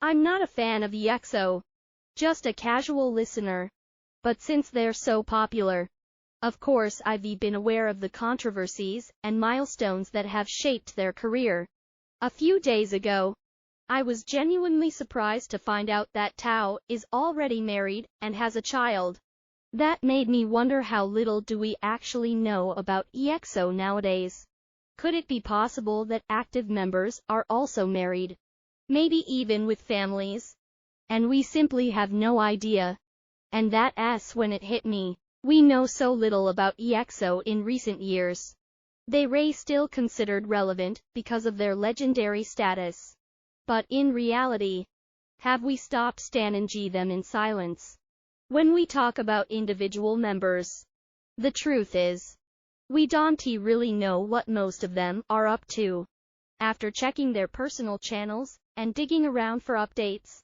I'm not a fan of EXO, just a casual listener. But since they're so popular, of course I've been aware of the controversies and milestones that have shaped their career. A few days ago, I was genuinely surprised to find out that Tao is already married and has a child. That made me wonder how little do we actually know about EXO nowadays. Could it be possible that active members are also married? Maybe even with families? And we simply have no idea. And that's when it hit me. We know so little about EXO in recent years. They were still considered relevant because of their legendary status. But in reality, have we stopped standing them in silence? When we talk about individual members, the truth is, we don't really know what most of them are up to. After checking their personal channels and digging around for updates,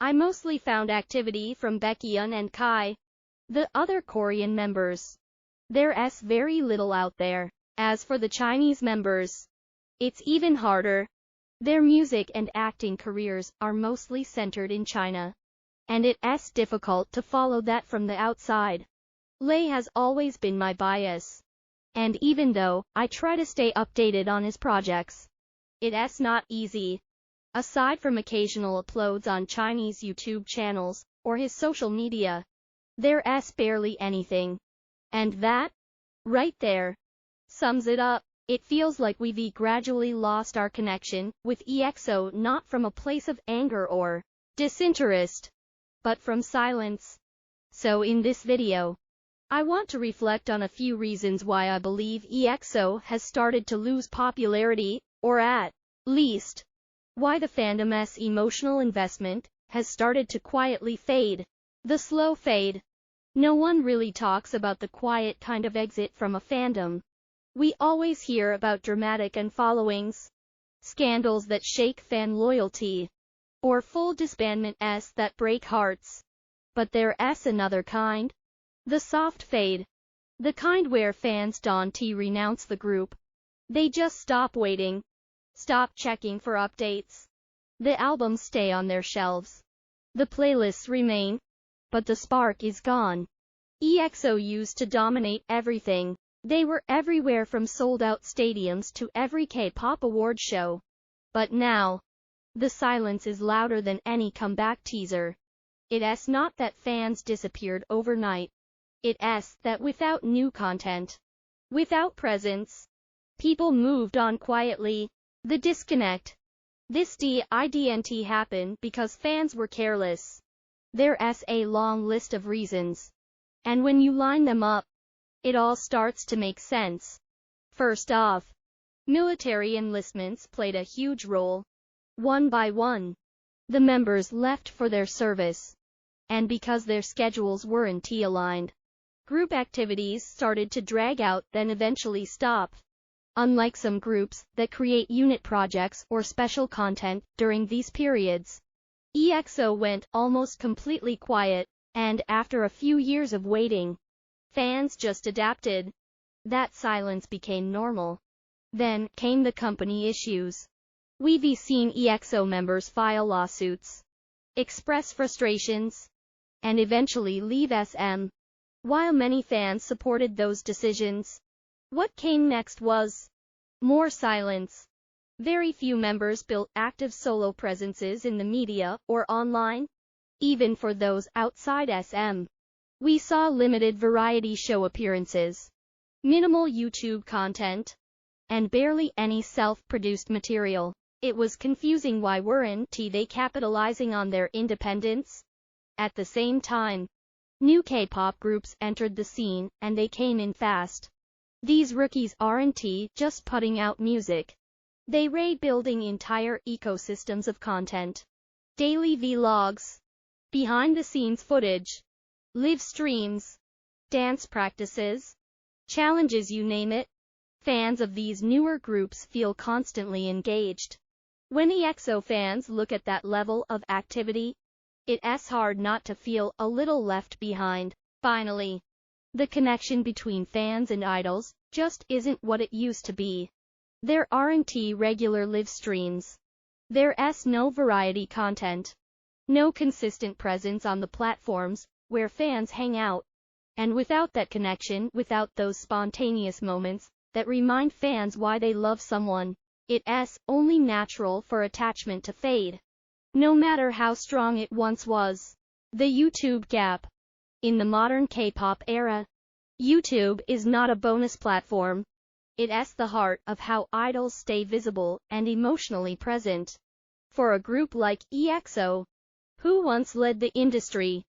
I mostly found activity from Baekhyun and Kai, the other Korean members. There's very little out there. As for the Chinese members, it's even harder. Their music and acting careers are mostly centered in China, and it's difficult to follow that from the outside. Lay has always been my bias, and even though I try to stay updated on his projects, it's not easy. Aside from occasional uploads on Chinese YouTube channels or his social media, there's barely anything. And that, right there, sums it up. It feels like we've gradually lost our connection with EXO, not from a place of anger or disinterest, but from silence. So in this video, I want to reflect on a few reasons why I believe EXO has started to lose popularity, or at least, why the fandom's emotional investment has started to quietly fade. The slow fade. No one really talks about the quiet kind of exit from a fandom. We always hear about dramatic unfollowings, scandals that shake fan loyalty, or full disbandments that break hearts. But there's another kind. The soft fade. The kind where fans don't renounce the group. They just stop waiting, stop checking for updates. The albums stay on their shelves. The playlists remain, but the spark is gone. EXO used to dominate everything. They were everywhere from sold-out stadiums to every K-pop award show. But now, the silence is louder than any comeback teaser. It's not that fans disappeared overnight. It's that without new content, without presence, people moved on quietly. The disconnect. This didn't happen because fans were careless. There's a long list of reasons. And when you line them up, it all starts to make sense. First off, military enlistments played a huge role. One by one, the members left for their service. And because their schedules weren't aligned, group activities started to drag out, then eventually stop. Unlike some groups that create unit projects or special content during these periods, EXO went almost completely quiet, and after a few years of waiting, fans just adapted. That silence became normal. Then came the company issues. We've seen EXO members file lawsuits, express frustrations, and eventually leave SM. While many fans supported those decisions, what came next was more silence. Very few members built active solo presences in the media or online. Even for those outside SM, we saw limited variety show appearances, minimal YouTube content, and barely any self-produced material. It was confusing. Why weren't they capitalizing on their independence? At the same time, new K-pop groups entered the scene, and they came in fast. These rookies aren't just putting out music. They were building entire ecosystems of content. Daily vlogs, behind-the-scenes footage, live streams, dance practices, challenges, you name it. Fans of these newer groups feel constantly engaged. When EXO fans look at that level of activity, it's hard not to feel a little left behind. Finally, the connection between fans and idols just isn't what it used to be. There aren't regular live streams. There's no variety content. No consistent presence on the platforms where fans hang out. And without that connection, without those spontaneous moments that remind fans why they love someone, it's only natural for attachment to fade, no matter how strong it once was. The YouTube gap. In the modern K-pop era, YouTube is not a bonus platform. It's the heart of how idols stay visible and emotionally present. For a group like EXO, who once led the industry,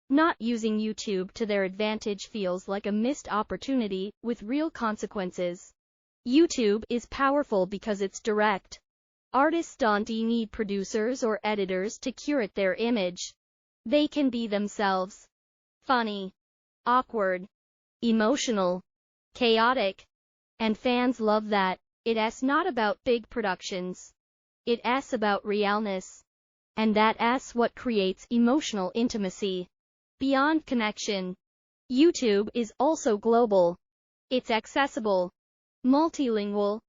not using YouTube to their advantage feels like a missed opportunity with real consequences. YouTube is powerful because it's direct. Artists don't need producers or editors to curate their image. They can be themselves. Funny, awkward, emotional, chaotic. And fans love that. It's not about big productions. It's about realness. And that's what creates emotional intimacy. Beyond connection, YouTube is also global. It's accessible, multilingual,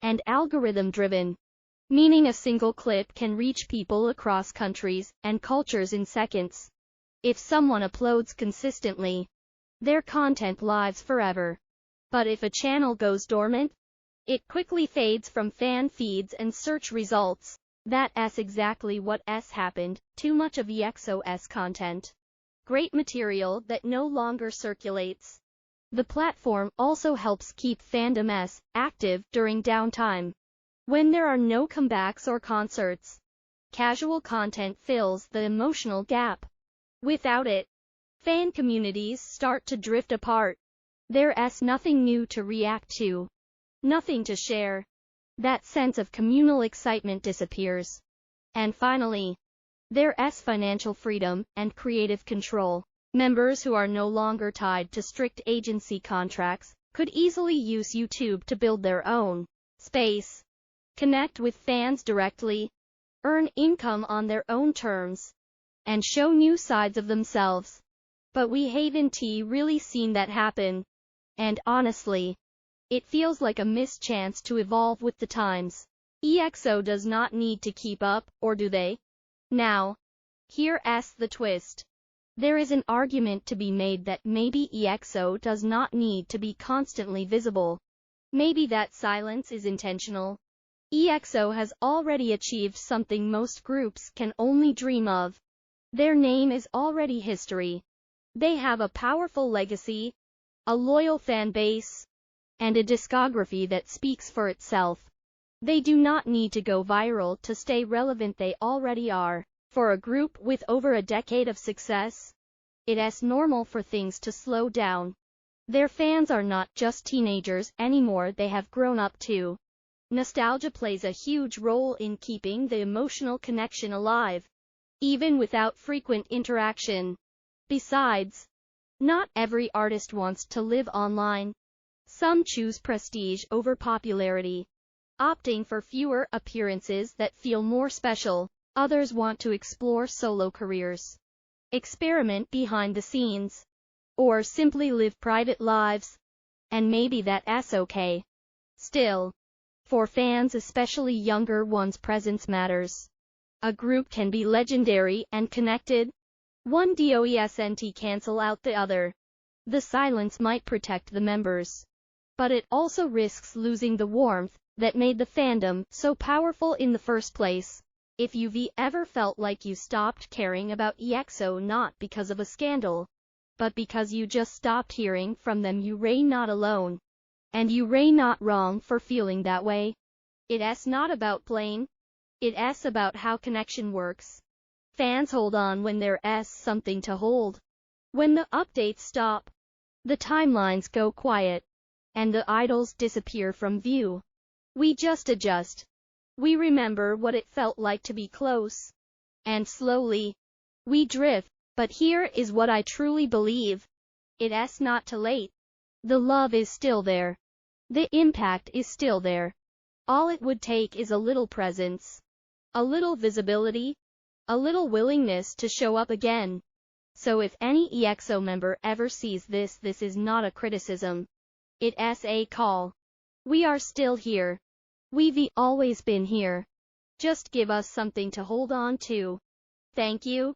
and algorithm-driven, meaning a single clip can reach people across countries and cultures in seconds. If someone uploads consistently, their content lives forever. But if a channel goes dormant, it quickly fades from fan feeds and search results. That's exactly what's happened. Too much of EXO's content. Great material that no longer circulates. The platform also helps keep fandoms active during downtime. When there are no comebacks or concerts, casual content fills the emotional gap. Without it, fan communities start to drift apart. There's nothing new to react to, nothing to share. That sense of communal excitement disappears. And finally, there's financial freedom and creative control. Members who are no longer tied to strict agency contracts could easily use YouTube to build their own space, connect with fans directly, earn income on their own terms, and show new sides of themselves. But we haven't really seen that happen. And honestly, it feels like a missed chance to evolve with the times. EXO does not need to keep up, or do they? Now, here's the twist. There is an argument to be made that maybe EXO does not need to be constantly visible. Maybe that silence is intentional. EXO has already achieved something most groups can only dream of. Their name is already history. They have a powerful legacy, a loyal fan base, and a discography that speaks for itself. They do not need to go viral to stay relevant. They already are. For a group with over a decade of success, it's normal for things to slow down. Their fans are not just teenagers anymore, they have grown up too. Nostalgia plays a huge role in keeping the emotional connection alive, even without frequent interaction. Besides, not every artist wants to live online. Some choose prestige over popularity, opting for fewer appearances that feel more special. Others want to explore solo careers, experiment behind the scenes, or simply live private lives. And maybe that's okay. Still, for fans, especially younger ones, presence matters. A group can be legendary and connected. One doesn't cancel out the other. The silence might protect the members, but it also risks losing the warmth that made the fandom so powerful in the first place. If you've ever felt like you stopped caring about EXO not because of a scandal, but because you just stopped hearing from them, you're not alone. And you're not wrong for feeling that way. It's not about blame. It's about how connection works. Fans hold on when there's something to hold. When the updates stop, the timelines go quiet, and the idols disappear from view, we just adjust. We remember what it felt like to be close. And slowly, we drift. But here is what I truly believe. It's not too late. The love is still there. The impact is still there. All it would take is a little presence, a little visibility, a little willingness to show up again. So if any EXO member ever sees this is not a criticism. It's a call. We are still here. We've always been here. Just give us something to hold on to. Thank you.